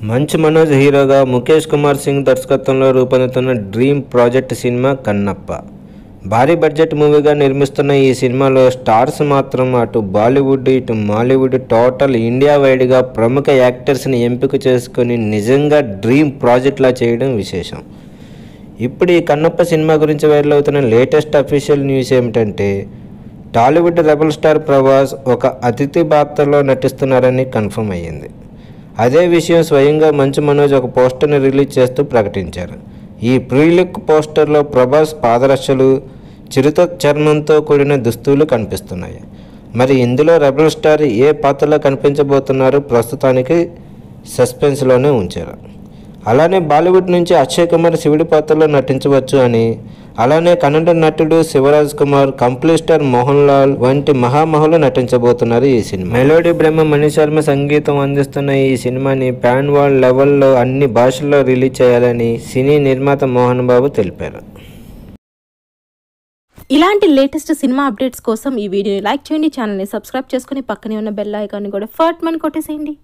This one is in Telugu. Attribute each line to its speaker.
Speaker 1: మంచు మనోజ్ హీరోగా ముఖేష్ కుమార్ సింగ్ దర్శకత్వంలో రూపొందుతున్న డ్రీమ్ ప్రాజెక్ట్ సినిమా కన్నప్ప. భారీ బడ్జెట్ మూవీగా నిర్మిస్తున్న ఈ సినిమాలో స్టార్స్ మాత్రం అటు బాలీవుడ్ ఇటు మాలీవుడ్ టోటల్ ఇండియా వైడ్గా ప్రముఖ యాక్టర్స్ని ఎంపిక చేసుకొని నిజంగా డ్రీమ్ ప్రాజెక్ట్లా చేయడం విశేషం. ఇప్పుడు ఈ కన్నప్ప సినిమా గురించి వైరల్ అవుతున్న లేటెస్ట్ అఫీషియల్ న్యూస్ ఏమిటంటే టాలీవుడ్ రెబల్ స్టార్ ప్రభాస్ ఒక అతిథి పాత్రలో నటిస్తున్నారని కన్ఫర్మ్ అయ్యింది. అదే విషయం స్వయంగా మంచు మనోజ్ ఒక పోస్టర్ని రిలీజ్ చేస్తూ ప్రకటించారు. ఈ ప్రీ లుక్ పోస్టర్లో ప్రభాస్ పాదరక్షలు, చిరుత చర్మంతో కూడిన దుస్తులు కనిపిస్తున్నాయి. మరి ఇందులో రెబల్ స్టార్ ఏ పాత్రలో కనిపించబోతున్నారో ప్రస్తుతానికి సస్పెన్స్లోనే ఉంచారు. అలానే బాలీవుడ్ నుంచి అక్షయ్ కుమార్ శివుడి పాత్రలో నటించవచ్చు అని, అలానే కన్నడ నటుడు శివరాజ్ కుమార్, కంప్లీట్ స్టార్ మోహన్ లాల్ వంటి మహామహులు నటించబోతున్నారు ఈ సినిమా. మెలోడీ బ్రహ్మ మణిశర్మ సంగీతం అందిస్తున్న ఈ సినిమాని పాన్ వరల్డ్ లెవెల్లో అన్ని భాషల్లో రిలీజ్ చేయాలని సినీ నిర్మాత మోహన్ బాబు తెలిపారు.
Speaker 2: ఇలాంటి లేటెస్ట్ సినిమా అప్డేట్స్ కోసం ఈ వీడియోని లైక్ చేయండి, ఛానల్ని సబ్స్క్రైబ్ చేసుకుని పక్కనే ఉన్న బెల్ ఐకాన్ని కూడా ఫట్ మని కొట్టేసేయండి.